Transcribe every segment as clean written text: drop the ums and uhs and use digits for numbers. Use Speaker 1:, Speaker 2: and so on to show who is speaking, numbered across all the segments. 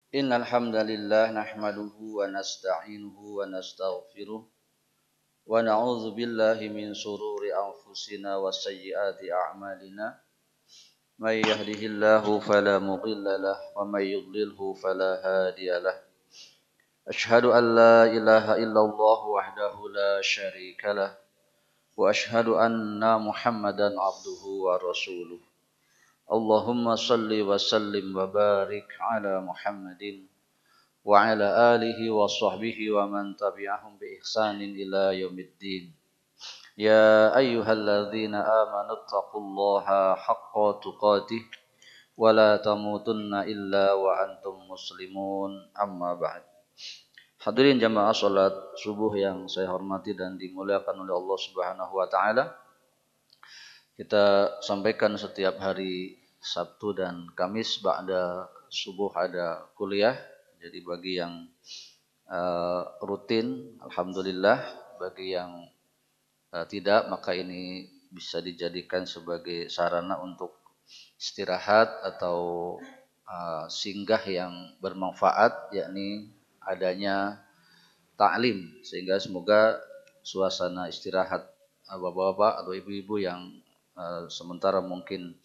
Speaker 1: Innal hamdalillah nahmaduhu wa nasta'inuhu wa nastaghfiruh wa na'udzu billahi min shururi anfusina wa sayyiati a'malina may yahdihillahu fala mudilla lahu wa may yudlilhu fala hadiya lahu asyhadu an la ilaha illallah wahdahu la syarika lah wa asyhadu anna muhammadan abduhu wa rasuluh Allahumma salli wa sallim wa barik ala Muhammadin wa ala alihi wa sahbihi wa man tabi'ahum bi ihsanin ila yaumiddin. Ya ayyuhalladzina amanu taqullaha haqqa tuqatih wa la tamutunna illa wa antum muslimun amma ba'd. Hadirin jamaah salat subuh yang saya hormati dan dimuliakan oleh Allah Subhanahu wa taala. Kita sampaikan setiap hari Sabtu dan Kamis ba'da subuh ada kuliah. Jadi bagi yang rutin, alhamdulillah. Bagi yang tidak, maka ini bisa dijadikan sebagai sarana untuk istirahat atau singgah yang bermanfaat, yakni adanya ta'lim, sehingga semoga suasana istirahat bapak-bapak atau ibu-ibu yang sementara mungkin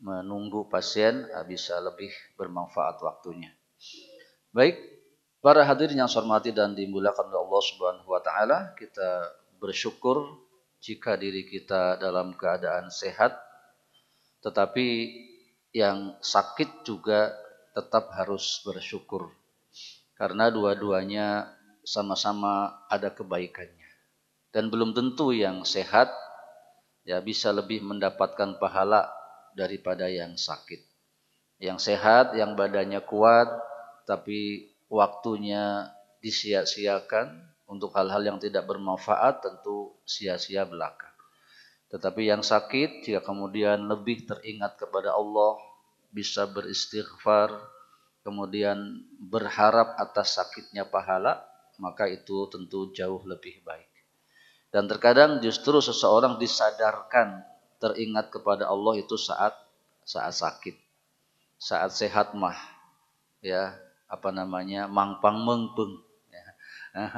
Speaker 1: menunggu pasien bisa lebih bermanfaat waktunya. Baik, para hadirin yang saya hormati dan dimuliakan oleh Allah Subhanahu wa taala, kita bersyukur jika diri kita dalam keadaan sehat, tetapi yang sakit juga tetap harus bersyukur karena dua-duanya sama-sama ada kebaikannya. Dan belum tentu yang sehat ya bisa lebih mendapatkan pahala daripada yang sakit. Yang sehat, yang badannya kuat, tapi waktunya disia-siakan untuk hal-hal yang tidak bermanfaat, tentu sia-sia belaka. Tetapi yang sakit, jika kemudian lebih teringat kepada Allah, bisa beristighfar, kemudian berharap atas sakitnya pahala, maka itu tentu jauh lebih baik. Dan terkadang justru seseorang disadarkan teringat kepada Allah itu saat sakit. Saat sehat mah ya mangpang mengpeng ya.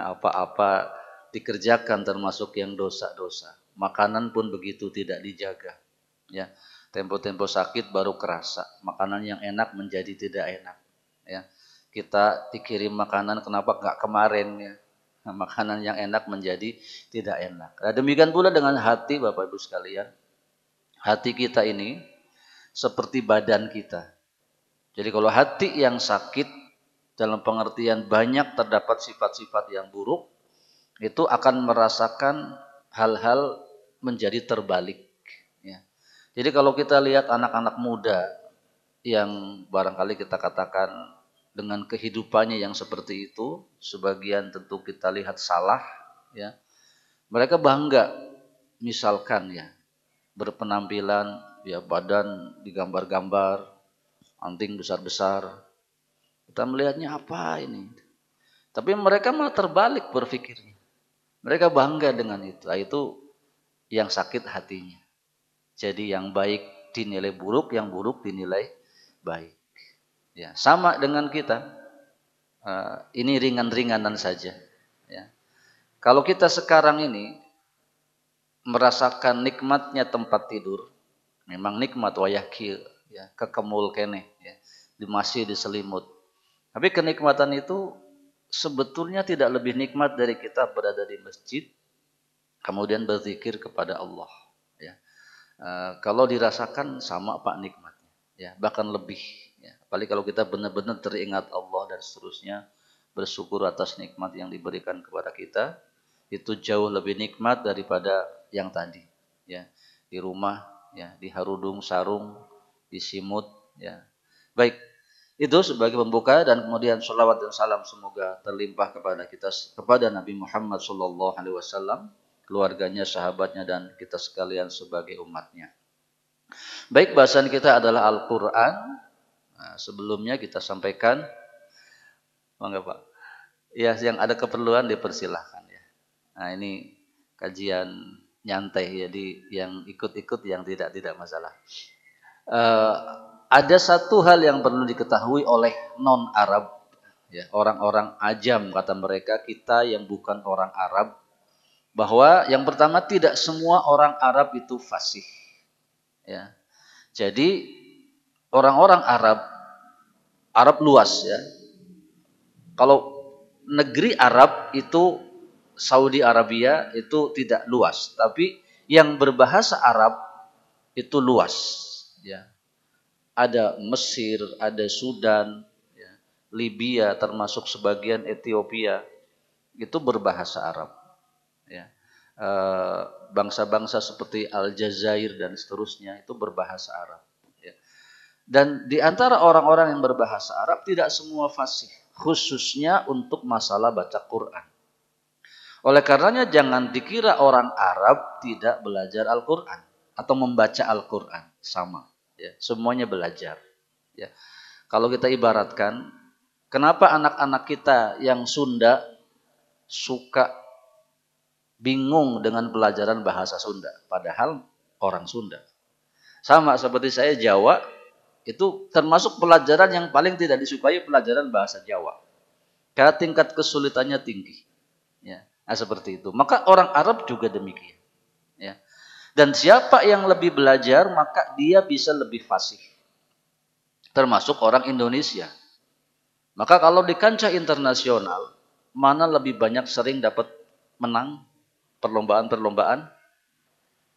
Speaker 1: Apa-apa dikerjakan termasuk yang dosa-dosa. Makanan pun begitu tidak dijaga. Ya. Tempo-tempo sakit baru kerasa. Makanan yang enak menjadi tidak enak. Ya. Kita dikirim makanan kenapa enggak kemarin ya. Makanan yang enak menjadi tidak enak. Nah, demikian pula dengan hati Bapak Ibu sekalian. Hati kita ini seperti badan kita. Jadi kalau hati yang sakit dalam pengertian banyak terdapat sifat-sifat yang buruk, itu akan merasakan hal-hal menjadi terbalik. Ya. Jadi kalau kita lihat anak-anak muda yang barangkali kita katakan dengan kehidupannya yang seperti itu, sebagian tentu kita lihat salah, ya. Mereka bangga, misalkan ya, berpenampilan, ya badan digambar-gambar, anting besar-besar. Kita melihatnya apa ini? Tapi mereka malah terbalik berpikirnya. Mereka bangga dengan itu. Nah, itu yang sakit hatinya. Jadi yang baik dinilai buruk, yang buruk dinilai baik. Ya, sama dengan kita. Ini ringan-ringanan saja. Ya. Kalau kita sekarang ini merasakan nikmatnya tempat tidur, memang nikmat wayakil, ya, kekemul kene, ya, masih diselimut. Tapi kenikmatan itu sebetulnya tidak lebih nikmat dari kita berada di masjid, kemudian berzikir kepada Allah. Ya. Kalau dirasakan sama Pak nikmatnya, ya, bahkan lebih. Ya. Apalagi kalau kita benar-benar teringat Allah dan seterusnya, bersyukur atas nikmat yang diberikan kepada kita, itu jauh lebih nikmat daripada yang tadi. Ya. Di rumah, ya, di harudung sarung, di simut. Ya. Baik, itu sebagai pembuka dan kemudian sholawat dan salam semoga terlimpah kepada kita, kepada Nabi Muhammad SAW, keluarganya, sahabatnya, dan kita sekalian sebagai umatnya. Baik, bahasan kita adalah Al-Quran. Nah, sebelumnya kita sampaikan, enggak Pak? Ya, yang ada keperluan dipersilahkan ya. Nah, ini kajian nyantai, jadi yang ikut-ikut, yang tidak masalah. Ada satu hal yang perlu diketahui oleh non-Arab ya, orang-orang ajam kata mereka, kita yang bukan orang Arab, bahwa yang pertama tidak semua orang Arab itu fasih. Ya. Jadi orang-orang Arab luas ya. Kalau negeri Arab itu Saudi Arabia itu tidak luas, tapi yang berbahasa Arab itu luas. Ya. Ada Mesir, ada Sudan, ya. Libya, termasuk sebagian Ethiopia, itu berbahasa Arab. Ya. Bangsa-bangsa seperti Aljazair dan seterusnya itu berbahasa Arab. Ya. Dan di antara orang-orang yang berbahasa Arab tidak semua fasih, khususnya untuk masalah baca Quran. Oleh karenanya jangan dikira orang Arab tidak belajar Al-Quran atau membaca Al-Quran, sama. Ya, semuanya belajar. Ya. Kalau kita ibaratkan, kenapa anak-anak kita yang Sunda suka bingung dengan pelajaran bahasa Sunda, padahal orang Sunda. Sama seperti saya Jawa, itu termasuk pelajaran yang paling tidak disukai pelajaran bahasa Jawa. Karena tingkat kesulitannya tinggi. Ya, nah, seperti itu. Maka orang Arab juga demikian. Ya. Dan siapa yang lebih belajar, maka dia bisa lebih fasih. Termasuk orang Indonesia. Maka kalau di kancah internasional, mana lebih banyak sering dapat menang perlombaan-perlombaan?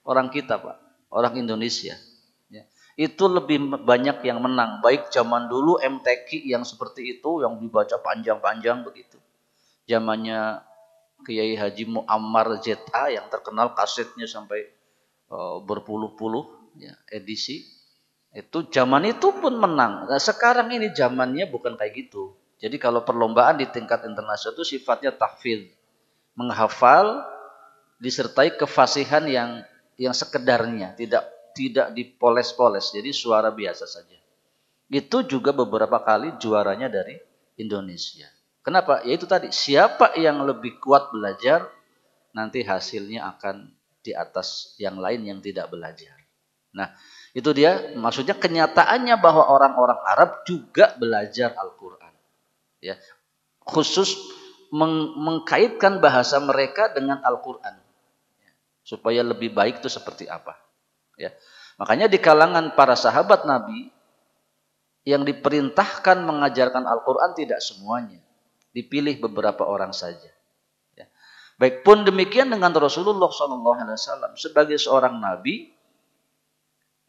Speaker 1: Orang kita, Pak. Orang Indonesia. Ya. Itu lebih banyak yang menang. Baik zaman dulu MTQ yang seperti itu, yang dibaca panjang-panjang begitu. Zamannya Kiai Haji Muammar ZA yang terkenal, kasetnya sampai berpuluh-puluh ya, edisi. Itu zaman itu pun menang. Nah, sekarang ini zamannya bukan kayak gitu. Jadi kalau perlombaan di tingkat internasional itu sifatnya tahfidz, menghafal disertai kefasihan yang sekedarnya, tidak dipoles-poles. Jadi suara biasa saja. Itu juga beberapa kali juaranya dari Indonesia. Kenapa? Ya itu tadi, siapa yang lebih kuat belajar, nanti hasilnya akan di atas yang lain yang tidak belajar. Nah, itu dia maksudnya kenyataannya bahwa orang-orang Arab juga belajar Al-Quran. Ya, khusus mengkaitkan bahasa mereka dengan Al-Quran. Supaya lebih baik itu seperti apa. Ya. Makanya di kalangan para sahabat Nabi, yang diperintahkan mengajarkan Al-Quran tidak semuanya. Dipilih beberapa orang saja. Ya. Baik pun demikian dengan Rasulullah SAW. Sebagai seorang Nabi,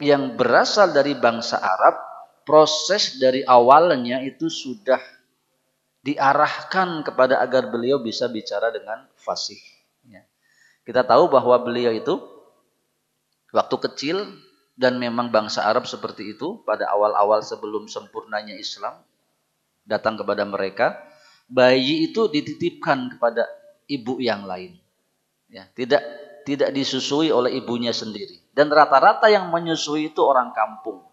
Speaker 1: yang berasal dari bangsa Arab, proses dari awalnya itu sudah diarahkan kepada agar beliau bisa bicara dengan fasih. Ya. Kita tahu bahwa beliau itu waktu kecil dan memang bangsa Arab seperti itu pada awal-awal sebelum sempurnanya Islam datang kepada mereka, bayi itu dititipkan kepada ibu yang lain. Ya, tidak disusui oleh ibunya sendiri. Dan rata-rata yang menyusui itu orang kampung.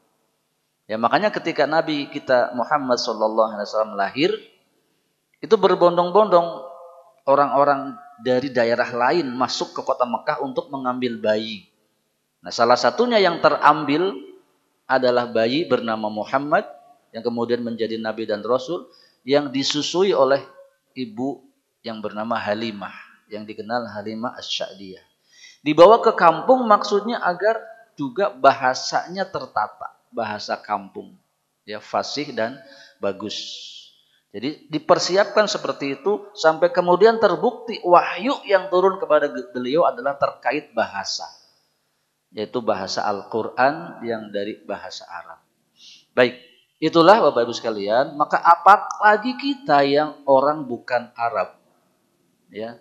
Speaker 1: Ya, makanya ketika Nabi kita Muhammad SAW lahir, itu berbondong-bondong orang-orang dari daerah lain masuk ke kota Mekah untuk mengambil bayi. Nah, salah satunya yang terambil adalah bayi bernama Muhammad, yang kemudian menjadi Nabi dan Rasul, yang disusui oleh ibu yang bernama Halimah, yang dikenal Halimah Asy-Sya'diyah. Dibawa ke kampung maksudnya agar juga bahasanya tertata, bahasa kampung, ya, fasih dan bagus. Jadi dipersiapkan seperti itu sampai kemudian terbukti wahyu yang turun kepada beliau adalah terkait bahasa, yaitu bahasa Al-Quran yang dari bahasa Arab. Baik, itulah Bapak Ibu sekalian. Maka apalagi kita yang orang bukan Arab, ya.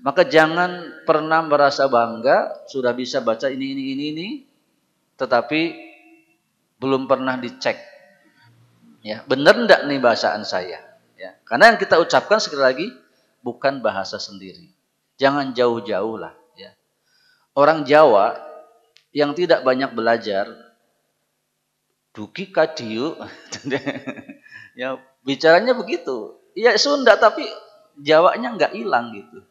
Speaker 1: Maka jangan pernah merasa bangga sudah bisa baca ini, tetapi belum pernah dicek. Ya, benar enggak nih bahasaan saya? Ya, karena yang kita ucapkan sekali lagi bukan bahasa sendiri. Jangan jauh-jauh lah. Ya. Orang Jawa yang tidak banyak belajar, duki kadiu, ya bicaranya begitu. Ya Sunda tapi Jawanya nggak hilang gitu.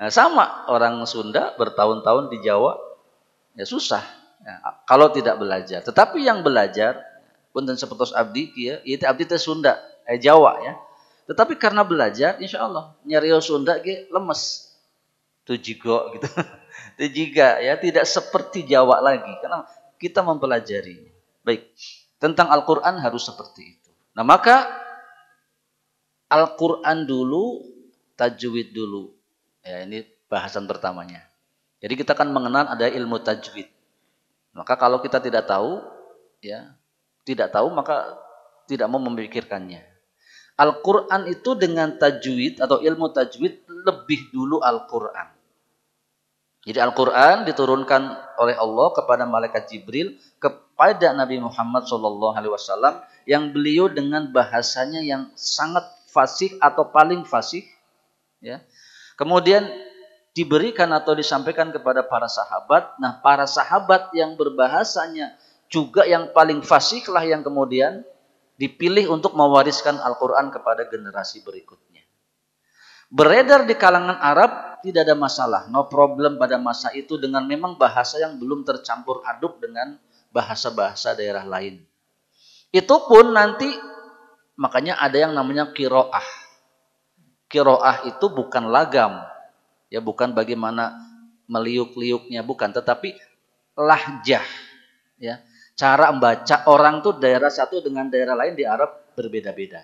Speaker 1: Nah, sama orang Sunda bertahun-tahun di Jawa, ya susah ya, kalau tidak belajar. Tetapi yang belajar, punten sepertos abdi, ya, itu abdi teh Sunda, Jawa ya. Tetapi karena belajar, insya Allah nyario Sunda ge lemes. Tujigo gitu. Tujiga ya, tidak seperti Jawa lagi karena kita mempelajari. Baik. Tentang Al-Qur'an harus seperti itu. Nah, maka Al-Qur'an dulu, tajwid dulu. Ya, ini bahasan pertamanya. Jadi kita kan mengenal ada ilmu tajwid. Maka kalau kita tidak tahu, ya, tidak tahu maka tidak mau memikirkannya. Al-Qur'an itu dengan tajwid atau ilmu tajwid lebih dulu Al-Qur'an. Jadi Al-Quran diturunkan oleh Allah kepada malaikat Jibril kepada Nabi Muhammad SAW yang beliau dengan bahasanya yang sangat fasih atau paling fasih, ya. Kemudian diberikan atau disampaikan kepada para sahabat. Nah, para sahabat yang berbahasanya juga yang paling fasih lah yang kemudian dipilih untuk mewariskan Al-Quran kepada generasi berikutnya. Beredar di kalangan Arab tidak ada masalah, no problem pada masa itu dengan memang bahasa yang belum tercampur aduk dengan bahasa-bahasa daerah lain. Itu pun nanti makanya ada yang namanya qiraah. Qiraah itu bukan lagam, ya bukan bagaimana meliuk-liuknya, bukan, tetapi lahjah, ya. Cara membaca orang tuh daerah satu dengan daerah lain di Arab berbeda-beda.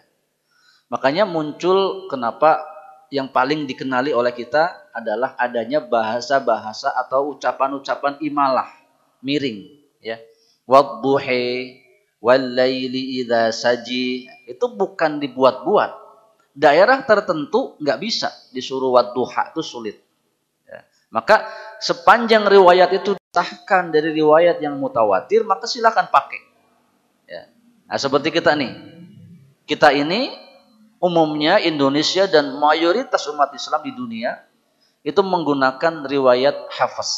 Speaker 1: Makanya muncul kenapa yang paling dikenali oleh kita adalah adanya bahasa-bahasa atau ucapan-ucapan imalah, miring, ya. Wadduhi wallaili idza saji, itu bukan dibuat-buat. Daerah tertentu nggak bisa disuruh wadduha, itu sulit. Ya. Maka sepanjang riwayat itu disahkan dari riwayat yang mutawatir, maka silakan pakai. Ya. Nah, seperti kita nih, kita ini umumnya Indonesia dan mayoritas umat Islam di dunia itu menggunakan riwayat Hafiz,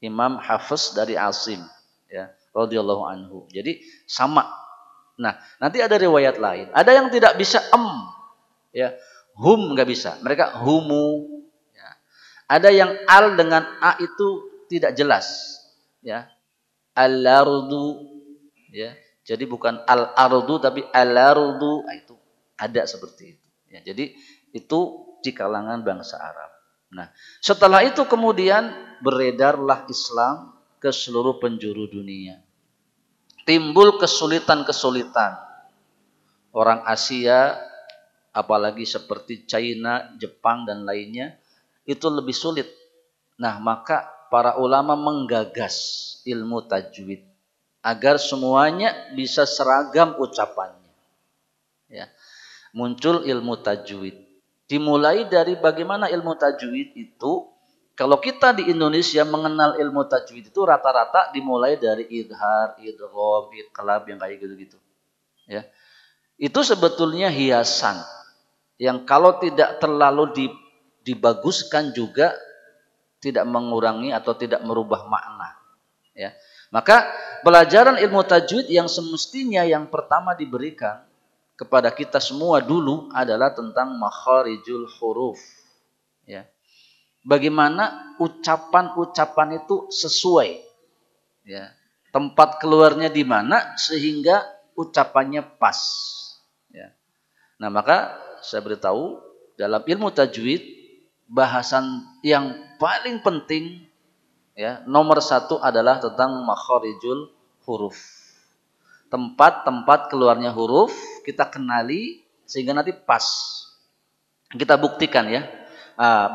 Speaker 1: Imam Hafiz dari Asim, ya, radhiyallahu anhu. Jadi sama. Nah, nanti ada riwayat lain. Ada yang tidak bisa ya, hum nggak bisa. Mereka humu. Ya. Ada yang al dengan a itu tidak jelas, ya. Al-ardu, ya. Jadi bukan al-ardu tapi al-ardu, itu ada seperti itu. Ya, jadi itu di kalangan bangsa Arab. Nah, setelah itu kemudian beredarlah Islam ke seluruh penjuru dunia. Timbul kesulitan-kesulitan. Orang Asia, apalagi seperti China, Jepang, dan lainnya, itu lebih sulit. Nah, maka para ulama menggagas ilmu tajwid agar semuanya bisa seragam ucapannya. Ya. Muncul ilmu tajwid. Dimulai dari bagaimana ilmu tajwid itu, kalau kita di Indonesia mengenal ilmu tajwid itu rata-rata dimulai dari idhar, idgham, iqlab yang kayak gitu-gitu. Ya. Itu sebetulnya hiasan yang kalau tidak terlalu dibaguskan juga tidak mengurangi atau tidak merubah makna. Ya. Maka pelajaran ilmu tajwid yang semestinya yang pertama diberikan kepada kita semua dulu adalah tentang makharijul huruf. Ya. Bagaimana ucapan-ucapan itu sesuai. Ya. Tempat keluarnya di mana sehingga ucapannya pas. Ya. Nah, maka saya beritahu dalam ilmu tajwid bahasan yang paling penting, ya, nomor satu adalah tentang makharijul huruf. Tempat-tempat keluarnya huruf kita kenali sehingga nanti pas. Kita buktikan, ya,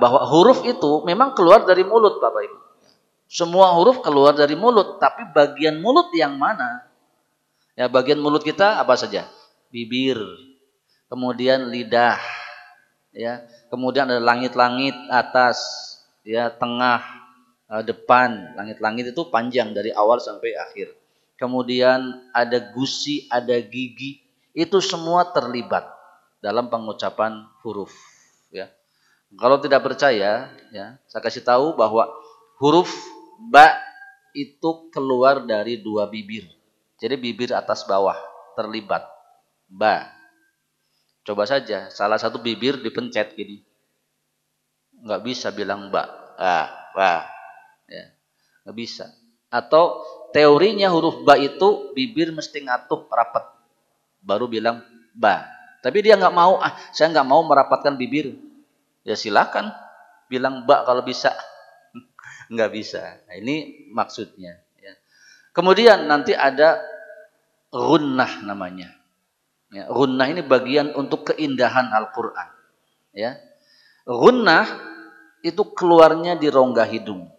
Speaker 1: bahwa huruf itu memang keluar dari mulut, Bapak Ibu. Semua huruf keluar dari mulut, tapi bagian mulut yang mana? Ya, bagian mulut kita apa saja? Bibir, kemudian lidah, ya, kemudian ada langit-langit atas, ya, tengah, depan. Langit-langit itu panjang dari awal sampai akhir. Kemudian ada gusi, ada gigi, itu semua terlibat dalam pengucapan huruf. Ya. Kalau tidak percaya, ya, saya kasih tahu bahwa huruf ba itu keluar dari dua bibir. Jadi bibir atas bawah terlibat. Ba. Coba saja, salah satu bibir dipencet gini. Nggak bisa bilang ba. Ba. Ya. Nggak bisa. Atau teorinya huruf ba itu bibir mesti ngatup rapat. Baru bilang ba. Tapi dia nggak mau, saya nggak mau merapatkan bibir. Ya silakan, bilang ba kalau bisa. Nggak bisa. Nah, ini maksudnya. Ya. Kemudian nanti ada gunnah namanya. Ya, gunnah ini bagian untuk keindahan Al-Quran. Ya. Gunnah itu keluarnya di rongga hidung.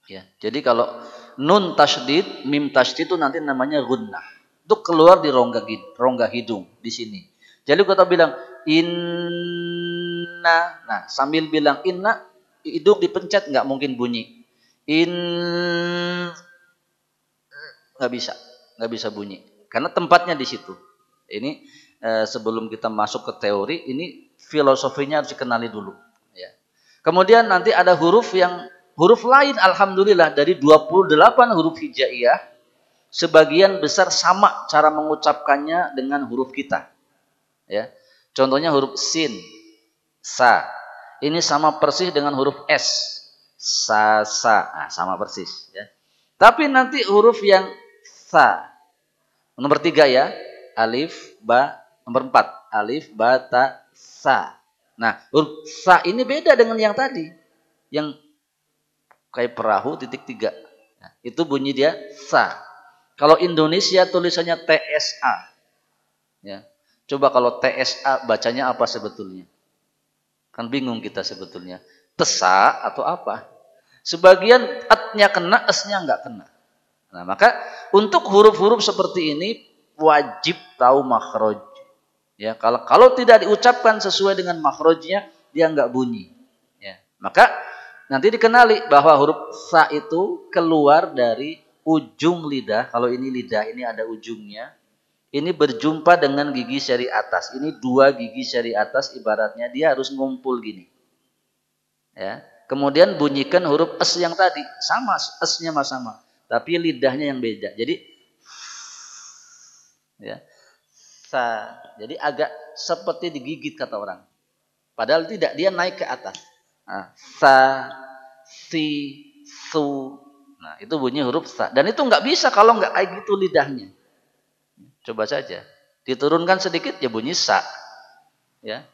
Speaker 1: Ya, jadi kalau nun tasydid, mim tasydid itu nanti namanya gunnah. Itu keluar di rongga hidung di sini. Jadi kita bilang inna, nah sambil bilang inna, hidung dipencet nggak mungkin bunyi. Nggak bisa bunyi, karena tempatnya di situ. Ini sebelum kita masuk ke teori, ini filosofinya harus dikenali dulu. Ya. Kemudian nanti ada huruf lain, alhamdulillah dari 28 huruf hijaiyah, sebagian besar sama cara mengucapkannya dengan huruf kita. Ya. Contohnya huruf sin, sa. Ini sama persis dengan huruf s, sa, sa. Nah, sama persis. Ya. Tapi nanti huruf yang sa, nomor 3 ya, alif, ba, nomor 4, alif, ba, ta, sa. Nah, huruf sa ini beda dengan yang tadi, yang kayak perahu titik 3. Nah, itu bunyi dia sa. Kalau Indonesia tulisannya TSA. Ya. Coba kalau TSA bacanya apa sebetulnya? Kan bingung kita sebetulnya. Tesa atau apa? Sebagian atnya kena, esnya nggak kena. Nah, maka untuk huruf-huruf seperti ini wajib tahu makhraj. Ya, kalau tidak diucapkan sesuai dengan makhrajnya, dia nggak bunyi. Ya, maka nanti dikenali bahwa huruf sa itu keluar dari ujung lidah. Kalau ini lidah, ini ada ujungnya. Ini berjumpa dengan gigi seri atas. Ini 2 gigi seri atas, ibaratnya dia harus ngumpul gini. Ya. Kemudian bunyikan huruf es yang tadi, sama, esnya sama. Tapi lidahnya yang beda. Jadi ya, sa. Jadi agak seperti digigit kata orang. Padahal tidak, dia naik ke atas. Nah, sa, si, su. Nah, itu bunyi huruf sa. Dan itu nggak bisa kalau nggak kayak gitu lidahnya. Coba saja. Diturunkan sedikit ya bunyi sa. Ya.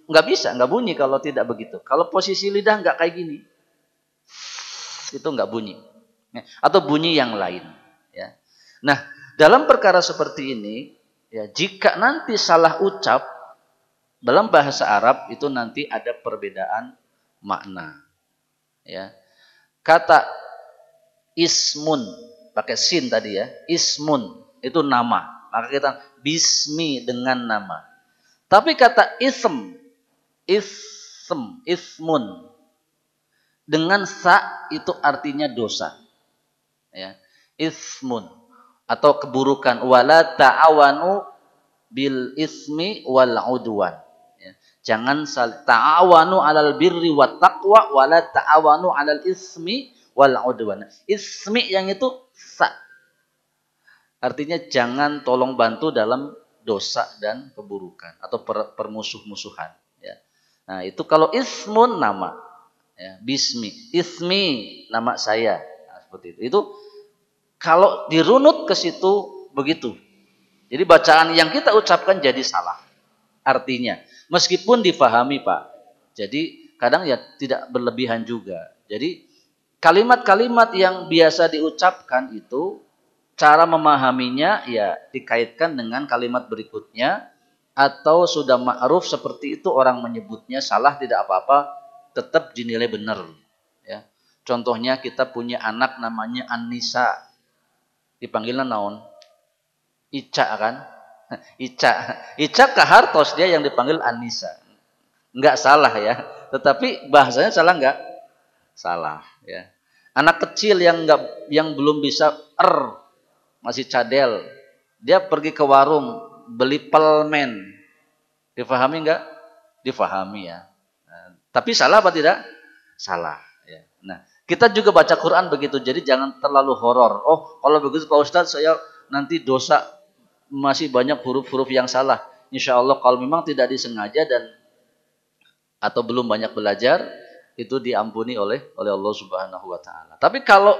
Speaker 1: Nggak bisa, nggak bunyi kalau tidak begitu. Kalau posisi lidah nggak kayak gini, itu nggak bunyi. Atau bunyi yang lain. Ya. Nah, dalam perkara seperti ini, ya, jika nanti salah ucap dalam bahasa Arab itu nanti ada perbedaan makna. Ya. Kata ismun pakai sin tadi ya, ismun itu nama. Maka kita bismi dengan nama. Tapi kata ismun dengan sa itu artinya dosa. Ya. Ismun atau keburukan, wala ta'awanu bil ismi wal udwan. Ya. Jangan ta'awanu alal birri wat taqwa wala ta'awanu alal ismi wal udwan. Ismi yang itu sa. Artinya jangan tolong bantu dalam dosa dan keburukan atau permusuh-musuhan. Ya. Nah, itu kalau ismun nama, ya, bismi, ismi nama saya. Nah, seperti itu. Itu kalau dirunut ke situ begitu. Jadi bacaan yang kita ucapkan jadi salah artinya. Meskipun difahami, Pak. Jadi kadang ya tidak berlebihan juga. Jadi kalimat-kalimat yang biasa diucapkan itu cara memahaminya ya dikaitkan dengan kalimat berikutnya, atau sudah ma'ruf seperti itu orang menyebutnya salah tidak apa-apa, tetap dinilai benar. Ya. Contohnya kita punya anak namanya Anissa, dipanggilnya naon? Ica kan? Ica Kahartos dia yang dipanggil Anissa. Enggak salah ya, tetapi bahasanya salah enggak? Salah ya. Anak kecil yang belum bisa masih cadel, dia pergi ke warung beli pelmen, difahami enggak? Difahami ya. Nah, tapi salah apa tidak? Salah ya. Nah, kita juga baca Quran begitu, jadi jangan terlalu horor. Oh, kalau begitu Pak Ustadz saya nanti dosa, masih banyak huruf-huruf yang salah. Insya Allah kalau memang tidak disengaja dan atau belum banyak belajar, itu diampuni oleh Allah Subhanahu wa taala. Tapi kalau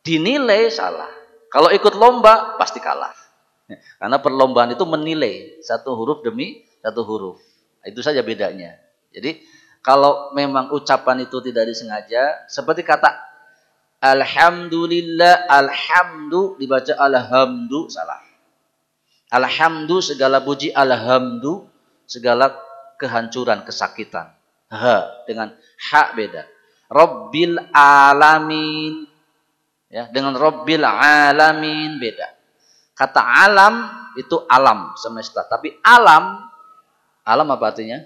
Speaker 1: dinilai salah, kalau ikut lomba pasti kalah. Karena perlombaan itu menilai satu huruf demi satu huruf. Itu saja bedanya. Jadi kalau memang ucapan itu tidak disengaja, seperti kata alhamdulillah, alhamdu dibaca alhamdu, salah. Alhamdu segala puji, alhamdu segala kehancuran, kesakitan. Dengan ha beda. Rabbil alamin, ya, dengan Rabbil alamin beda. Kata alam itu alam semesta, tapi alam apa artinya?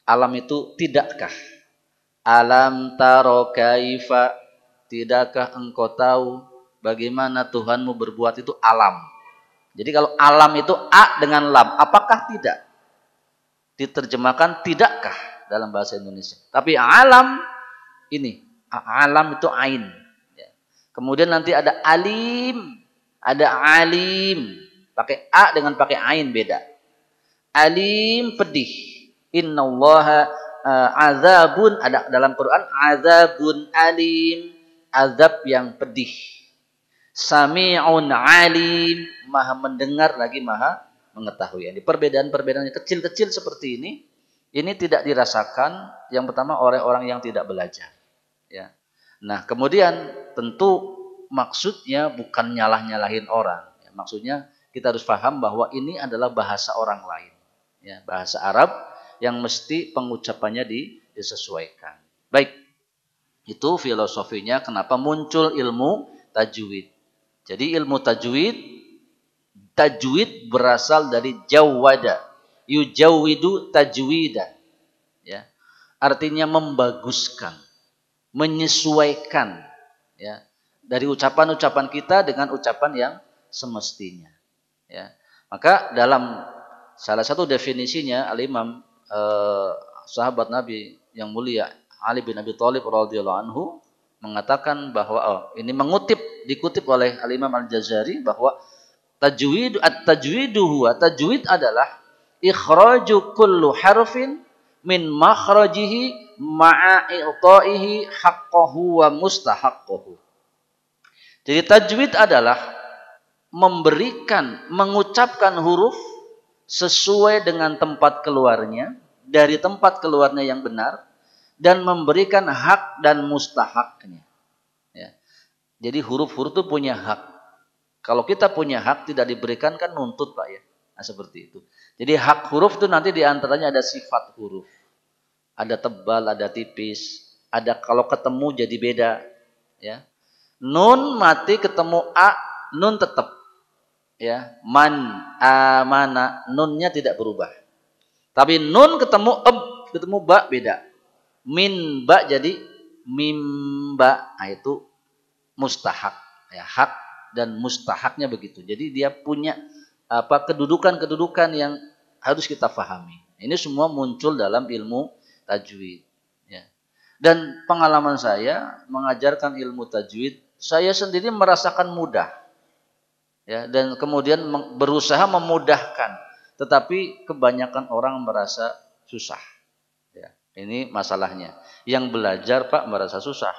Speaker 1: Alam itu tidakkah? Alam taro kaifa, tidakkah engkau tahu bagaimana Tuhanmu berbuat, itu alam. Jadi kalau alam itu a dengan lam, apakah tidak? Diterjemahkan tidakkah dalam bahasa Indonesia. Tapi alam ini, alam itu ain. Kemudian nanti ada alim, ada alim. Pakai a dengan pakai ain beda. Alim pedih. Innallaha azabun, ada dalam Quran azabun alim, azab yang pedih. Sami'un alim, maha mendengar lagi maha mengetahui. Ini perbedaan-perbedaan kecil-kecil seperti ini tidak dirasakan yang pertama oleh orang yang tidak belajar. Ya. Nah, kemudian tentu maksudnya bukan nyalah-nyalahin orang. Ya, maksudnya kita harus paham bahwa ini adalah bahasa orang lain. Ya, bahasa Arab yang mesti pengucapannya disesuaikan. Baik, itu filosofinya kenapa muncul ilmu tajwid. Jadi ilmu tajwid berasal dari jawwada. Yujawwidu tajwida. Ya. Artinya membaguskan, menyesuaikan, ya, dari ucapan-ucapan kita dengan ucapan yang semestinya. Ya. Maka dalam salah satu definisinya Al-Imam sahabat Nabi yang mulia Ali bin Abi Thalib radhiyallahu anhu mengatakan bahwa ini dikutip oleh Al-Imam Al-Jazari bahwa tajwid tajwid adalah ikhraju kullu harfin min makhrajihi ma'a i'ta'ihi haqqahu wa mustahaqqahu. Jadi tajwid adalah mengucapkan huruf sesuai dengan tempat keluarnya, dari tempat keluarnya yang benar, dan memberikan hak dan mustahaknya. Ya. Jadi huruf-huruf itu punya hak. Kalau kita punya hak tidak diberikan kan nuntut Pak ya. Nah, seperti itu. Jadi hak huruf itu nanti diantaranya ada sifat huruf. Ada tebal, ada tipis. Ada kalau ketemu jadi beda. Ya. Nun mati ketemu a, nun tetap. Ya. Man, amana, nunnya tidak berubah. Tapi nun ketemu ketemu ba beda. Min ba jadi mimba, nah itu mustahak, ya, hak dan mustahaknya begitu. Jadi dia punya kedudukan-kedudukan yang harus kita pahami. Ini semua muncul dalam ilmu tajwid. Ya. Dan pengalaman saya mengajarkan ilmu tajwid, saya sendiri merasakan mudah, ya, dan kemudian berusaha memudahkan. Tetapi kebanyakan orang merasa susah. Ini masalahnya. Yang belajar Pak merasa susah.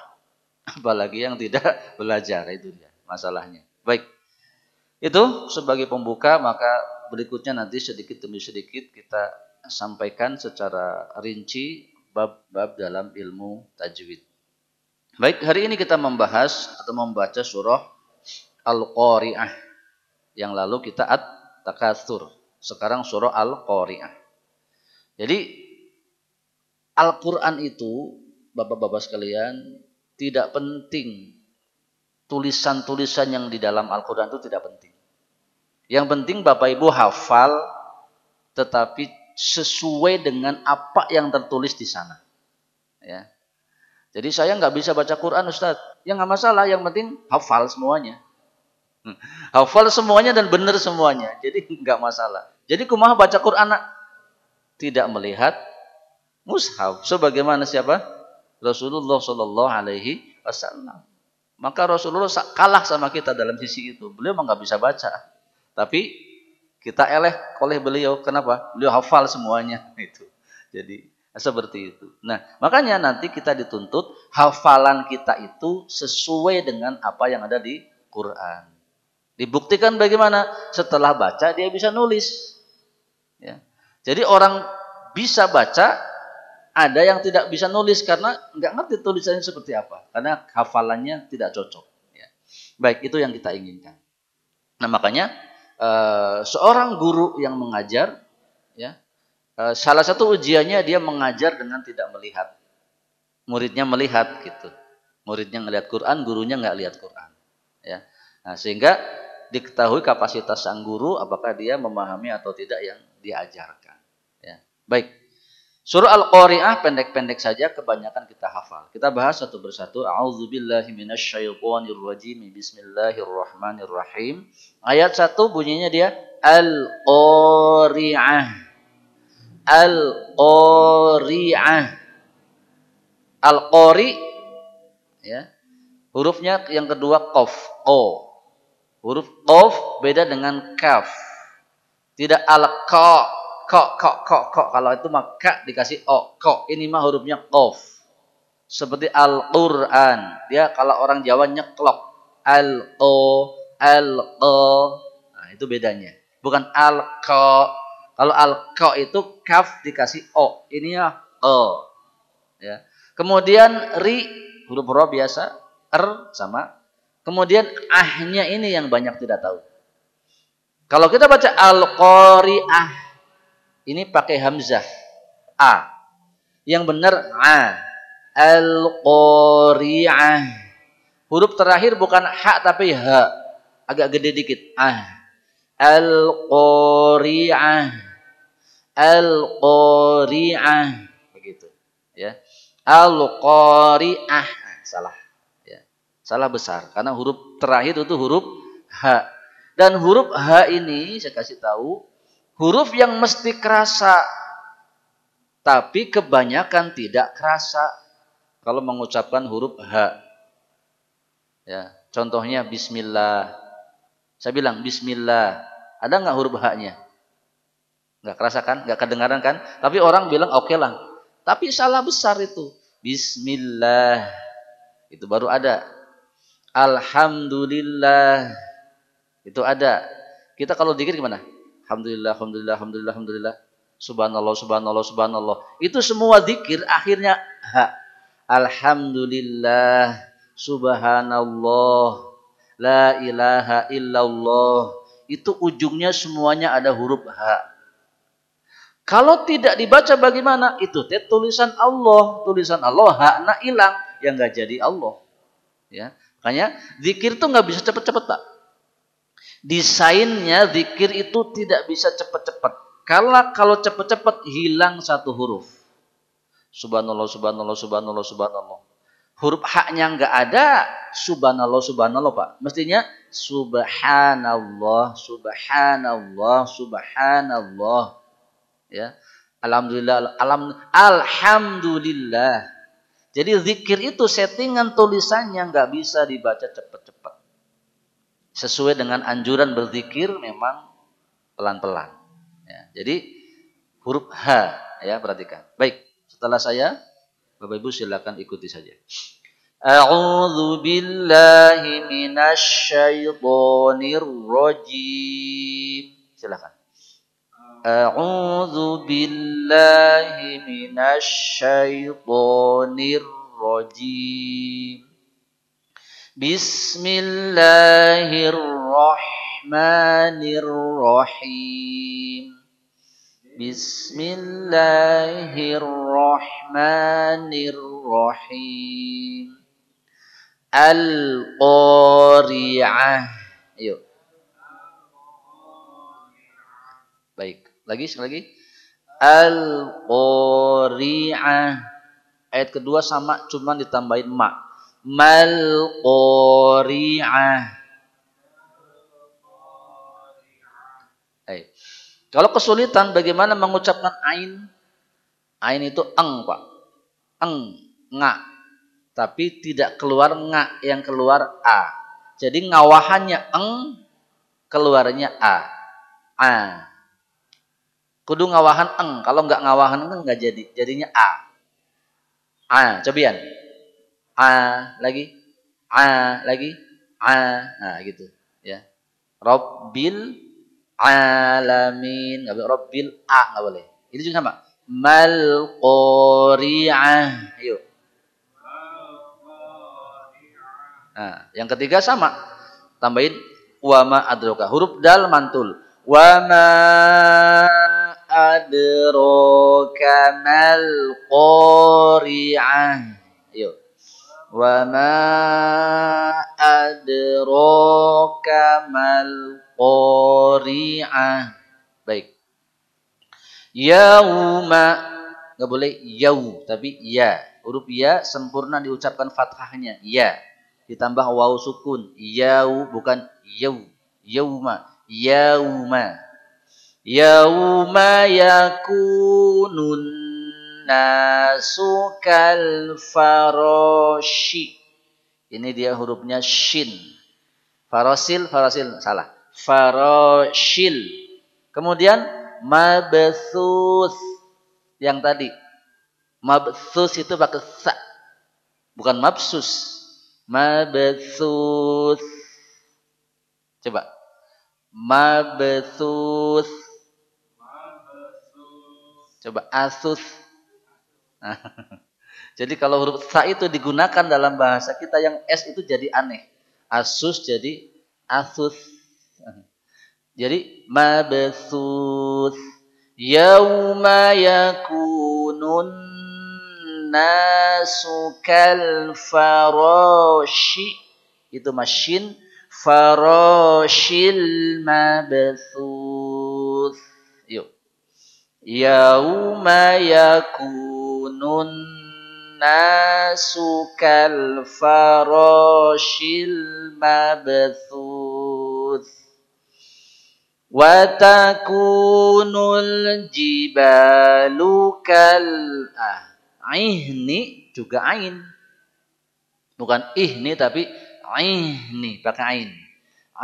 Speaker 1: Apalagi yang tidak belajar, itu dia masalahnya. Baik. Itu sebagai pembuka, maka berikutnya nanti sedikit demi sedikit kita sampaikan secara rinci bab-bab dalam ilmu tajwid. Baik, hari ini kita membahas atau membaca surah Al-Qari'ah. Yang lalu kita At-Takatsur. Sekarang surah Al-Qari'ah. Jadi Al-Quran itu, bapak-bapak sekalian, tidak penting tulisan-tulisan yang di dalam Al-Quran itu tidak penting. Yang penting Bapak Ibu hafal, tetapi sesuai dengan apa yang tertulis di sana. Ya. Jadi saya nggak bisa baca Quran Ustaz. Ya nggak masalah, yang penting hafal semuanya. Hafal semuanya dan benar semuanya. Jadi nggak masalah. Jadi kumaha baca Quran tidak melihat mushaf, sebagaimana siapa? Rasulullah Shallallahu Alaihi Wasallam. Maka Rasulullah kalah sama kita dalam sisi itu. Beliau nggak bisa baca, tapi kita eleh oleh beliau. Kenapa? Beliau hafal semuanya itu. Jadi seperti itu. Nah, makanya nanti kita dituntut hafalan kita itu sesuai dengan apa yang ada di Quran. Dibuktikan bagaimana? Setelah baca dia bisa nulis. Ya. Jadi orang bisa baca, ada yang tidak bisa nulis karena nggak ngerti tulisannya seperti apa. Karena hafalannya tidak cocok. Ya. Baik, itu yang kita inginkan. Nah makanya seorang guru yang mengajar, ya, salah satu ujiannya dia mengajar dengan tidak melihat. Muridnya melihat gitu. Muridnya ngelihat Quran, gurunya nggak lihat Quran. Ya. Nah, sehingga diketahui kapasitas sang guru apakah dia memahami atau tidak yang diajarkan. Ya. Baik. Surah Al-Qari'ah pendek-pendek saja, kebanyakan kita hafal. Kita bahas satu persatu. A'udzubillahi minasyaitonirrajim. Bismillahirrahmanirrahim. Ayat 1 bunyinya dia Al-Qari'ah. Al-Qari'ah. Al-Qari, ya. Hurufnya yang kedua qaf, o. Huruf qaf beda dengan kaf. Tidak al-qa, ko. Kalau itu maka dikasih o, ko. Ini mah hurufnya qaf. Seperti Al-Qur'an. Dia kalau orang Jawa nyeklok. Al-qa, al-qa. Nah, itu bedanya. Bukan al-qa. Kalau al-qa itu kaf dikasih o. Ini ya o. Ya. Kemudian ri, huruf ro biasa, sama. Kemudian ahnya ini yang banyak tidak tahu. Kalau kita baca al-qari'ah, ini pakai hamzah, a. Yang benar a. Al-qari'ah. Huruf terakhir bukan ha tapi ha. Agak gede dikit. Al-qari'ah. Al-qari'ah. Begitu. Ya. Al-qari'ah. Salah. Ya. Salah besar. Karena huruf terakhir itu huruf H. Dan huruf H ini, saya kasih tahu, huruf yang mesti kerasa. Tapi kebanyakan tidak kerasa. Kalau mengucapkan huruf H. Ya. Contohnya Bismillah. Saya bilang Bismillah. Ada nggak huruf H-nya? Nggak kerasa kan? Nggak kedengaran kan? Tapi orang bilang oke lah. Tapi salah besar itu. Bismillah. Itu baru ada. Alhamdulillah. Itu ada. Kita kalau zikir gimana? Alhamdulillah, alhamdulillah, alhamdulillah, alhamdulillah. Subhanallah, subhanallah, subhanallah. Itu semua zikir akhirnya ha. Alhamdulillah, subhanallah, la ilaha illallah. Itu ujungnya semuanya ada huruf ha. Kalau tidak dibaca bagaimana? Itu tulisan Allah. Tulisan Allah hakna hilang. Yang nggak jadi Allah. Ya. Makanya zikir itu nggak bisa cepat-cepat, Pak. Desainnya zikir itu tidak bisa cepat-cepat. Kalau cepat-cepat hilang satu huruf. Subhanallah, subhanallah, subhanallah, subhanallah. Huruf haknya nggak ada. Subhanallah, subhanallah, Pak. Mestinya subhanallah, subhanallah, subhanallah. Ya, alhamdulillah, alhamdulillah. Jadi zikir itu settingan tulisannya nggak bisa dibaca cepat-cepat. Sesuai dengan anjuran berzikir memang pelan-pelan. Ya, jadi huruf H, ya perhatikan. Baik, setelah saya, Bapak Ibu silakan ikuti saja. A'udzu billahi minasyaitonir rajim. Silakan. A'udzu billahi minasyaitonir rajim. Bismillahirrahmanirrahim. Bismillahirrahmanirrahim. Al-Qari'ah. Ayo. Baik. Sekali lagi. Al-Qari'ah. Ayat kedua sama, cuman ditambahin ma. Mal-Qari'ah. Kalau kesulitan bagaimana mengucapkan ain? Ain itu eng, Pak. Eng, nga. Tapi tidak keluar nga, yang keluar a. Jadi ngawahannya eng, keluarnya a. Kudu ngawahan eng. Kalau nggak ngawahan eng nggak jadi. Jadinya a. Cobian. Lagi. Lagi. Nah, gitu. Ya. Rabbil alamin. Enggak boleh Rabbil a, enggak boleh. Ini juga sama. Mal qari'ah. Ayo. Nah, yang ketiga sama. Tambahin wa ma adraka. Huruf dal mantul. Wa ma adraka mal qari'ah. Ayo. Wa ma adraka mal qari'ah. Baik. Yauma, enggak boleh yau, tapi ya. Huruf ya sempurna diucapkan fathahnya. Ya. Ditambah waw sukun. Yau bukan yau. Yauma. Yauma. Yauma yakunun nasu kal faroshi. Ini dia hurufnya shin. Farosil, farosil salah. Faroshil. Kemudian mabsus yang tadi. Mabsus itu pakai sa. Bukan mabsus. Mabsus. Coba. Mabsus. Coba asus. Jadi kalau huruf sa itu digunakan dalam bahasa kita yang S itu jadi aneh. Asus jadi asus. Jadi mabsus. Yauma yakunun nasu kal farashi. Itu masyin. Farashil mabsus. Yuk. Yauma yakunun nasu kal farashil mabsus. Wa takunul jibalu kal ihni juga ain. Bukan ihni tapi ihni pakai ain.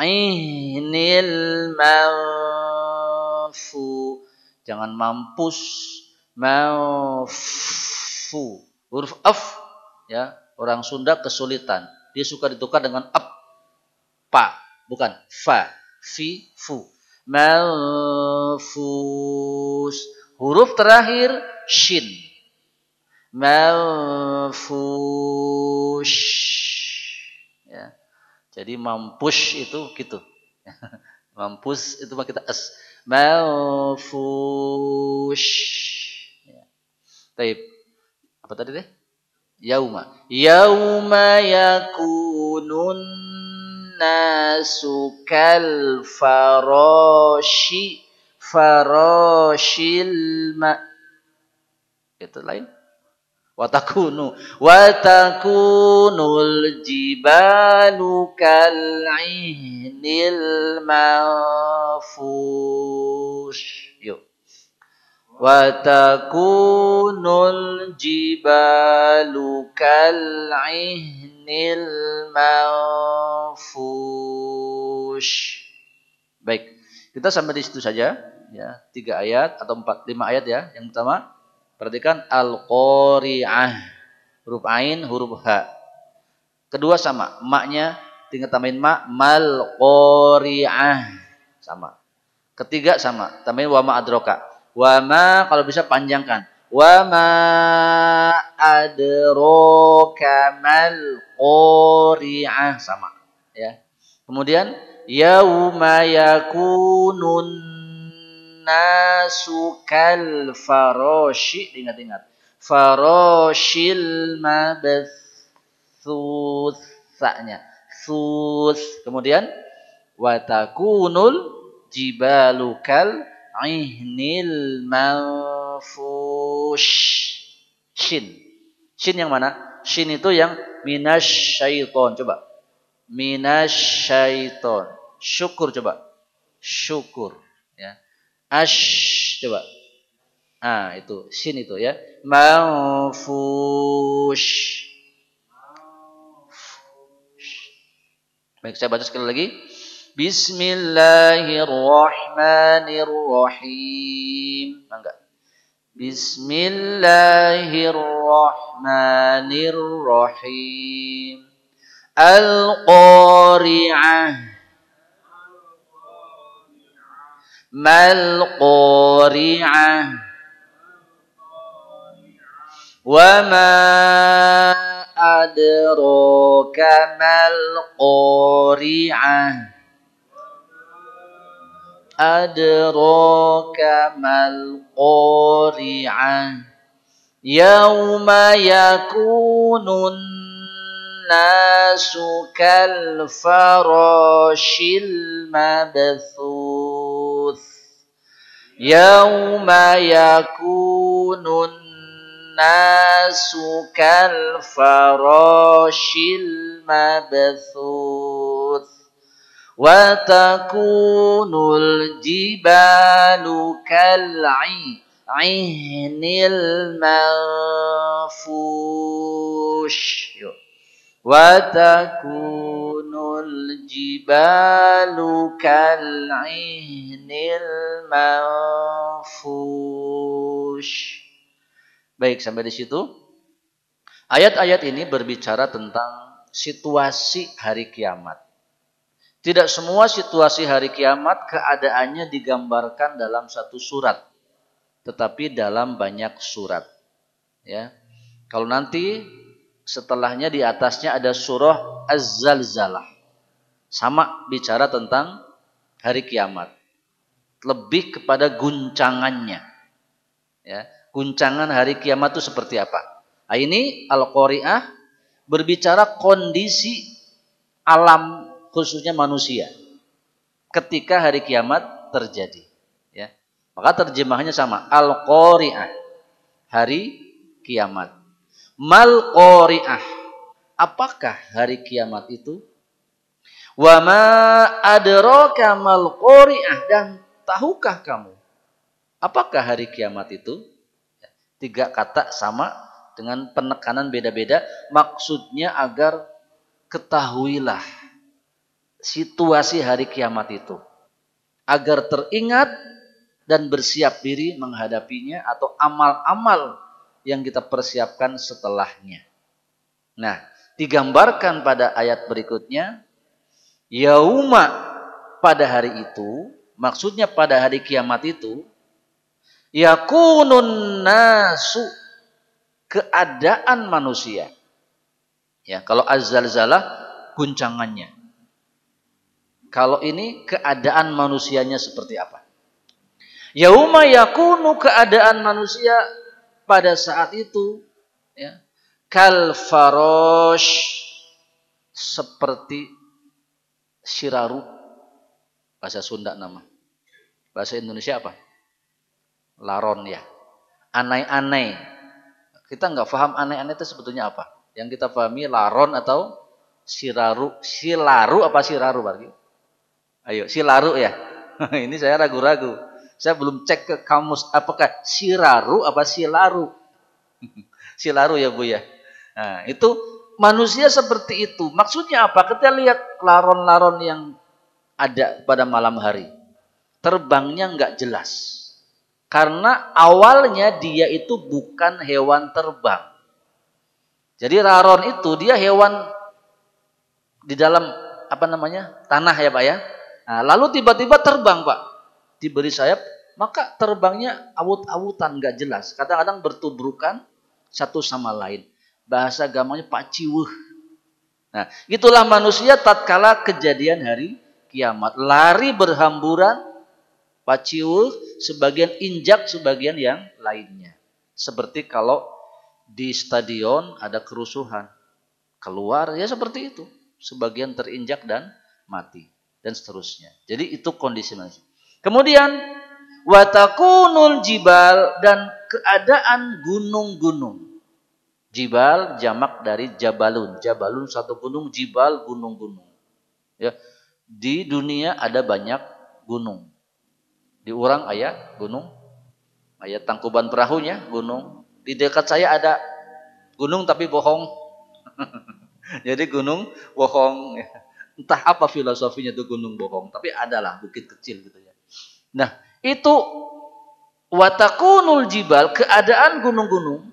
Speaker 1: Ihnil manfu. Jangan mampus. Manfu. Huruf af ya, orang Sunda kesulitan. Dia suka ditukar dengan ap. Pa, bukan fa. Fi, fu. Manfus. Huruf terakhir shin. Manfush. Ya. Jadi mampus itu gitu. Mampus itu mah kita es. Manfush. Ya. Taib. Apa tadi deh? Yauma. Yauma yakunun nasu kal farashi. Farashil ma. Itu lain. Watakunul jibalu kal ihnil manfush. Yuk. Watakunul jibalu kal ihnil manfush. Baik, kita sampai di situ saja ya, 3 ayat atau 5 ayat ya. Yang pertama, perhatikan al-qari'ah. Huruf ain, huruf ha. Kedua sama, maknya tinggal tambahin ma, mal qari'ah. Sama. Ketiga sama, tambahin wa ma adraka. Wa ma kalau bisa panjangkan. Wa ma adraka mal qari'ah. Sama, ya. Kemudian yauma yakunun nasu kal farashi. Ingat-ingat. Farashil mabthus. Sa-nya. Sus. Kemudian watakunul jibalu kal ihnil manfush. Shin. Shin yang mana? Shin itu yang minasyaiton. Coba. Minasyaiton. Syukur coba. Syukur ya. Coba. Ah, itu shin itu ya. Manfush. Baik, saya baca sekali lagi. Bismillahirrahmanirrahim. Enggak. Bismillahirrahmanirrahim. Al-Qari'ah. Mal qari'ah. Wa ma adraka mal qari'ah. Adraka mal qari'ah. Yauma yakunun nasu kal farashil mabthuth. Yauma yakunun nasu kal farashil mabthuth. Wa takunul jibalu kal'i ainil manfush. Wa takunul jibalu kal'inil manfush. Baik, sampai di situ. Ayat-ayat ini berbicara tentang situasi hari kiamat. Tidak semua situasi hari kiamat keadaannya digambarkan dalam satu surat, tetapi dalam banyak surat. Ya, kalau nanti setelahnya di atasnya ada surah Az-Zalzalah, sama bicara tentang hari kiamat, lebih kepada guncangannya. Ya, guncangan hari kiamat itu seperti apa? Nah, ini Al-Qari'ah berbicara kondisi alam khususnya manusia ketika hari kiamat terjadi. Ya, maka terjemahnya sama, Al-Qari'ah, hari kiamat. Mal qari'ah, apakah hari kiamat itu? Wa ma adraka mal qari'ah, dan tahukah kamu apakah hari kiamat itu? Tiga kata sama dengan penekanan beda-beda, maksudnya agar ketahuilah situasi hari kiamat itu, agar teringat dan bersiap diri menghadapinya atau amal-amal yang kita persiapkan setelahnya. Nah, digambarkan pada ayat berikutnya, yauma, pada hari itu, maksudnya pada hari kiamat itu, yakunun nasu, keadaan manusia. Ya, kalau az-zalzalah guncangannya. Kalau ini keadaan manusianya seperti apa? Yauma yakunu, keadaan manusia pada saat itu, ya, kal farosh, seperti siraru, bahasa Sunda nama. Bahasa Indonesia apa? Laron, ya. Anai-anai. Kita nggak paham anai-anai itu sebetulnya apa. Yang kita pahami laron atau siraru. Silaru apa siraru berarti? Ayo, silaru ya. Ini saya ragu-ragu. Saya belum cek ke kamus apakah siraru apa silaru. Silaru ya Bu ya. Nah, itu manusia seperti itu. Maksudnya apa? Kita lihat laron-laron yang ada pada malam hari. Terbangnya nggak jelas. Karena awalnya dia itu bukan hewan terbang. Jadi laron itu dia hewan di dalam apa namanya? Tanah ya Pak ya. Nah, lalu tiba-tiba terbang Pak. Diberi sayap, maka terbangnya awut-awutan nggak jelas. Kadang-kadang bertubrukan satu sama lain. Bahasa gampangnya paciwuh. Nah, itulah manusia tatkala kejadian hari kiamat. Lari berhamburan, paciwuh, sebagian injak, sebagian yang lainnya. Seperti kalau di stadion ada kerusuhan. Keluar, ya seperti itu. Sebagian terinjak dan mati. Dan seterusnya. Jadi itu kondisi manusia. Kemudian, watakunul jibal, dan keadaan gunung-gunung. Jibal jamak dari jabalun. Jabalun satu gunung, jibal gunung-gunung. Ya, di dunia ada banyak gunung. Di Urang aya gunung, aya Tangkuban Perahunya gunung. Di dekat saya ada gunung tapi bohong. Jadi gunung bohong. Entah apa filosofinya itu gunung bohong, tapi adalah bukit kecil gitu ya. Nah, itu watakunul jibal, keadaan gunung-gunung.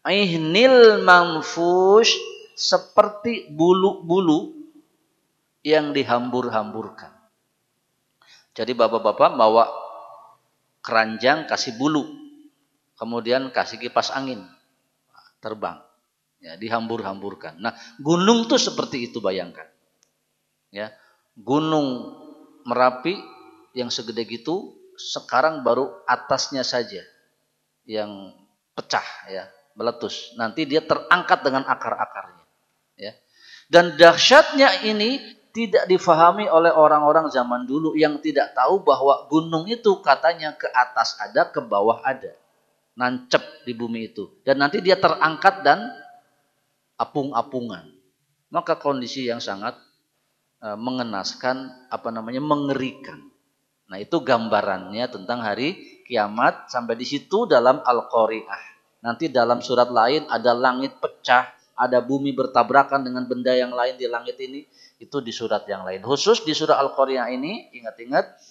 Speaker 1: Ihnil manfush, seperti bulu-bulu yang dihambur-hamburkan. Jadi bapak-bapak bawa keranjang kasih bulu, kemudian kasih kipas angin, terbang, ya, dihambur-hamburkan. Nah, gunung tuh seperti itu, bayangkan, ya, gunung Merapi yang segede gitu, sekarang baru atasnya saja yang pecah, ya, meletus. Nanti dia terangkat dengan akar-akarnya, ya. Dan dahsyatnya ini tidak difahami oleh orang-orang zaman dulu yang tidak tahu bahwa gunung itu katanya ke atas ada, ke bawah ada, nancep di bumi itu. Dan nanti dia terangkat dan apung-apungan. Maka kondisi yang sangat mengenaskan, mengerikan. Nah, itu gambarannya tentang hari kiamat sampai di situ dalam Al-Qari'ah. Nanti dalam surat lain ada langit pecah, ada bumi bertabrakan dengan benda yang lain di langit ini, itu di surat yang lain. Khusus di surah Al-Qari'ah ini, ingat-ingat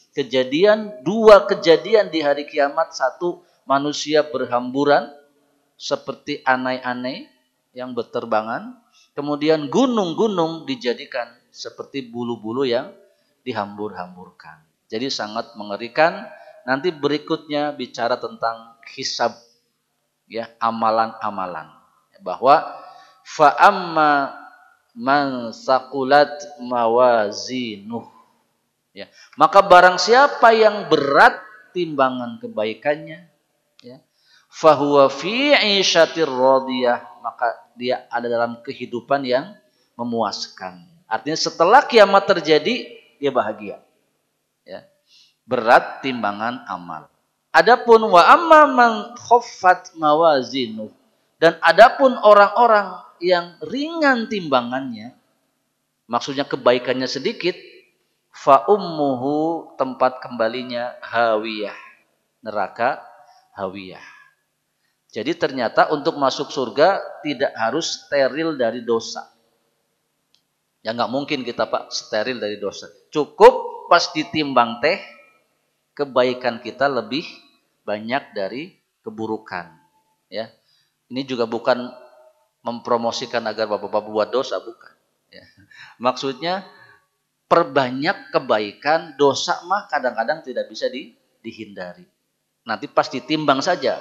Speaker 1: dua kejadian di hari kiamat. Satu, manusia berhamburan seperti anai-anai yang berterbangan. Kemudian gunung-gunung dijadikan seperti bulu-bulu yang dihambur-hamburkan. Jadi sangat mengerikan. Nanti berikutnya bicara tentang hisab, ya, amalan-amalan. Bahwa fa'amma man saqulat mawazinuh, ya, maka barang siapa yang berat timbangan kebaikannya, ya, fahuwa fi 'isyatir radiyah, maka dia ada dalam kehidupan yang memuaskan. Artinya setelah kiamat terjadi dia bahagia, ya. Berat timbangan amal. Adapun wa amma man khaffat mawazinu, dan adapun orang-orang yang ringan timbangannya, maksudnya kebaikannya sedikit, fa ummuhu, tempat kembalinya hawiyah, neraka hawiyah. Jadi ternyata untuk masuk surga tidak harus steril dari dosa. Ya nggak mungkin kita Pak steril dari dosa. Cukup pas ditimbang teh, kebaikan kita lebih banyak dari keburukan. Ya, ini juga bukan mempromosikan agar bapak-bapak buat dosa, bukan. Ya. Maksudnya perbanyak kebaikan, dosa mah kadang-kadang tidak bisa dihindari. Nanti pas ditimbang saja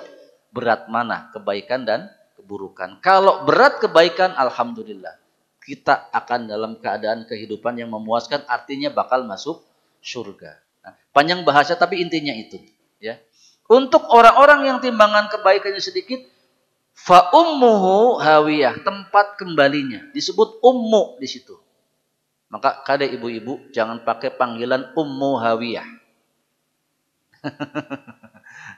Speaker 1: berat mana kebaikan dan keburukan. Kalau berat kebaikan, alhamdulillah, kita akan dalam keadaan kehidupan yang memuaskan, artinya bakal masuk surga. Nah, panjang bahasa tapi intinya itu, ya. Untuk orang-orang yang timbangan kebaikannya sedikit, fa ummuhu hawiyah, tempat kembalinya. Disebut ummu di situ. Maka kada ibu-ibu jangan pakai panggilan ummu hawiyah.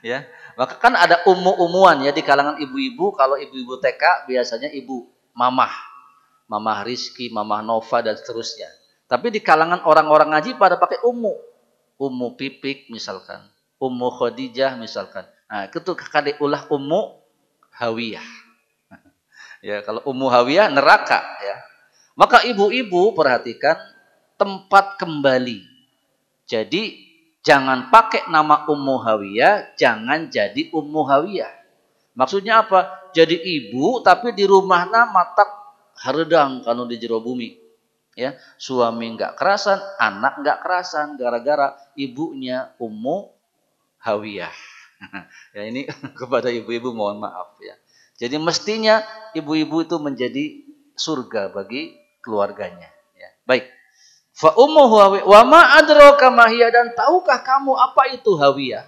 Speaker 1: Ya, maka kan ada umuan ya di kalangan ibu-ibu. Kalau ibu-ibu TK biasanya ibu mamah, mamah Rizki, mamah Nova dan seterusnya. Tapi di kalangan orang-orang ngaji pada pakai ummu Pipik misalkan, ummu Khadijah misalkan. Nah, itu kade ulah ummu hawiyah. Ya, kalau ummu hawiyah neraka, ya. Maka ibu-ibu perhatikan tempat kembali. Jadi jangan pakai nama Ummu Hawiyah, jangan jadi Ummu Hawiyah. Maksudnya apa? Jadi ibu tapi di rumahna matak haredang kanu di jero bumi. Ya, suami enggak kerasan, anak enggak kerasan gara-gara ibunya Ummu Hawiyah. Ya, ini kepada ibu-ibu mohon maaf, ya. Jadi mestinya ibu-ibu itu menjadi surga bagi keluarganya, ya. Baik. Fa ummuhu hawiyah wa ma adraka ma hiya, dan tahukah kamu apa itu hawiyah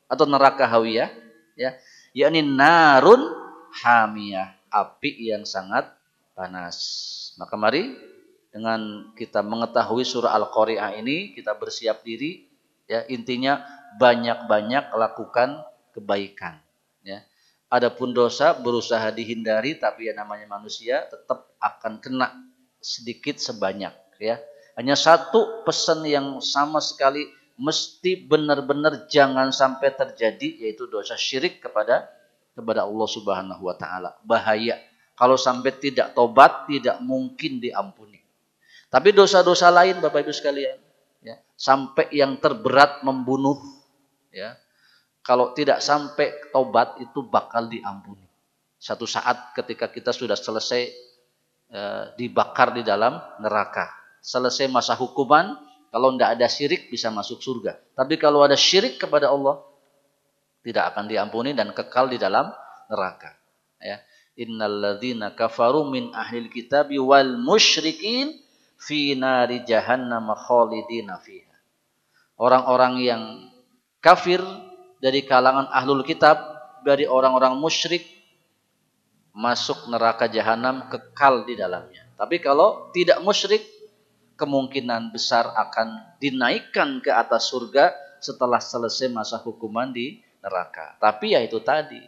Speaker 1: atau neraka hawiyah, ya, yakni narun hamiyah, api yang sangat panas. Maka mari dengan kita mengetahui surah Al-Qari'ah ini kita bersiap diri, ya, intinya banyak-banyak lakukan kebaikan, ya. Adapun dosa berusaha dihindari, tapi ya namanya manusia tetap akan kena sedikit sebanyak, ya. Hanya satu pesan yang sama sekali mesti benar-benar jangan sampai terjadi, yaitu dosa syirik kepada Allah Subhanahu wa taala. Bahaya. Kalau sampai tidak tobat tidak mungkin diampuni. Tapi dosa-dosa lain Bapak Ibu sekalian, ya, sampai yang terberat membunuh, ya. Kalau tidak sampai tobat itu bakal diampuni. Satu saat ketika kita sudah selesai dibakar di dalam neraka, selesai masa hukuman, Kalau tidak ada syirik bisa masuk surga. Tapi kalau ada syirik kepada Allah, tidak akan diampuni dan kekal di dalam neraka. Ya. Innalladzina kafaru min ahlil kitabi wal musyrikin fi nari jahannam khalidina fiha. Orang-orang yang kafir dari kalangan ahlul kitab, dari orang-orang musyrik, masuk neraka jahanam kekal di dalamnya. Tapi kalau tidak musyrik, kemungkinan besar akan dinaikkan ke atas surga setelah selesai masa hukuman di neraka. Tapi ya itu tadi,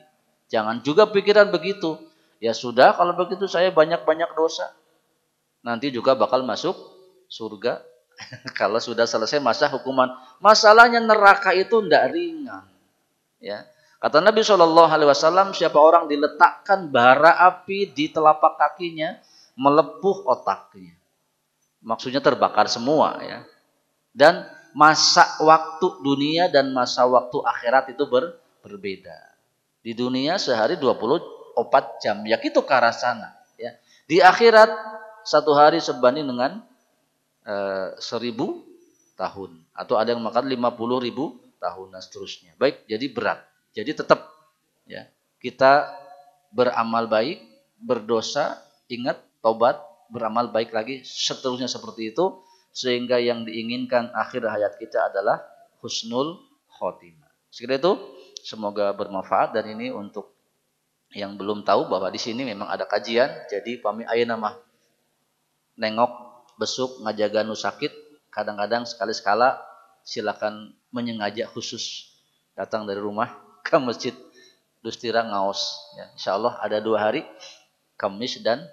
Speaker 1: jangan juga pikiran begitu. Ya sudah, kalau begitu saya banyak-banyak dosa. Nanti juga bakal masuk surga kalau sudah selesai masa hukuman. Masalahnya neraka itu tidak ringan. Ya. Kata Nabi SAW, siapa orang diletakkan bara api di telapak kakinya, melepuh otaknya. Maksudnya terbakar semua ya. Dan masa waktu dunia dan masa waktu akhirat itu berbeda. Di dunia sehari 24 jam, ya itu ke arah sana ya. Di akhirat satu hari sebanding dengan 1000 tahun, atau ada yang makan 50.000 tahun dan seterusnya. Baik, jadi berat. Jadi tetap ya, kita beramal baik, berdosa, ingat tobat, beramal baik lagi, seterusnya seperti itu, sehingga yang diinginkan akhir hayat kita adalah husnul khotimah. Sekitar itu, semoga bermanfaat. Dan ini untuk yang belum tahu bahwa di sini memang ada kajian, jadi pami ayeuna mah nengok besuk ngajaga nu sakit, kadang-kadang sekali-sekala silakan menyengaja khusus datang dari rumah ke masjid Dustira ngaos ya. Insyaallah ada 2 hari, Kamis dan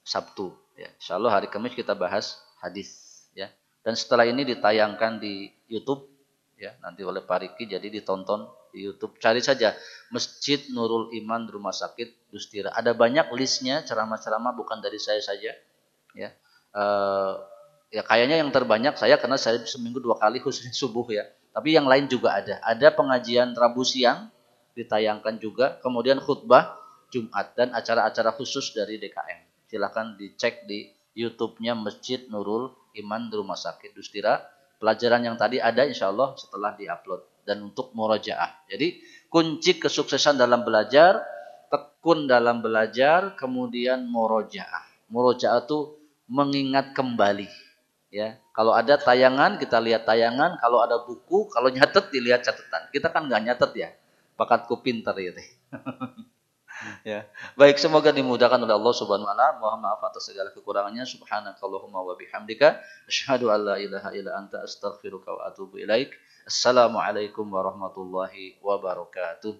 Speaker 1: Sabtu ya. Insyaallah hari Kamis kita bahas hadis ya. Dan setelah ini ditayangkan di YouTube ya, nanti oleh Pak Riki, jadi ditonton di YouTube. Cari saja Masjid Nurul Iman Rumah Sakit Dustira. Ada banyak listnya ceramah-ceramah, bukan dari saya saja ya. Ya kayaknya yang terbanyak saya, karena saya seminggu 2 kali khususnya subuh ya. Tapi yang lain juga ada. Ada pengajian Rabu siang ditayangkan juga, kemudian khutbah Jumat dan acara-acara khusus dari DKM. Silakan dicek di YouTube-nya Masjid Nurul Iman Rumah Sakit Dustira. Pelajaran yang tadi ada insya Allah setelah diupload. Dan untuk murojaah. Jadi kunci kesuksesan dalam belajar, tekun dalam belajar, kemudian murojaah. Murojaah itu mengingat kembali. Ya, kalau ada tayangan kita lihat tayangan, kalau ada buku, kalau nyatet dilihat catatan. Kita kan nggak nyatet ya, bakatku pinter ya teh. Ya. Baik, semoga dimudahkan oleh Allah Subhanahu wa taala. Mohon maaf atas segala kekurangannya. Subhanakallahumma wa bihamdika asyhadu an la ilaha illa anta astaghfiruka wa atubu ilaik. Assalamualaikum warahmatullahi wabarakatuh.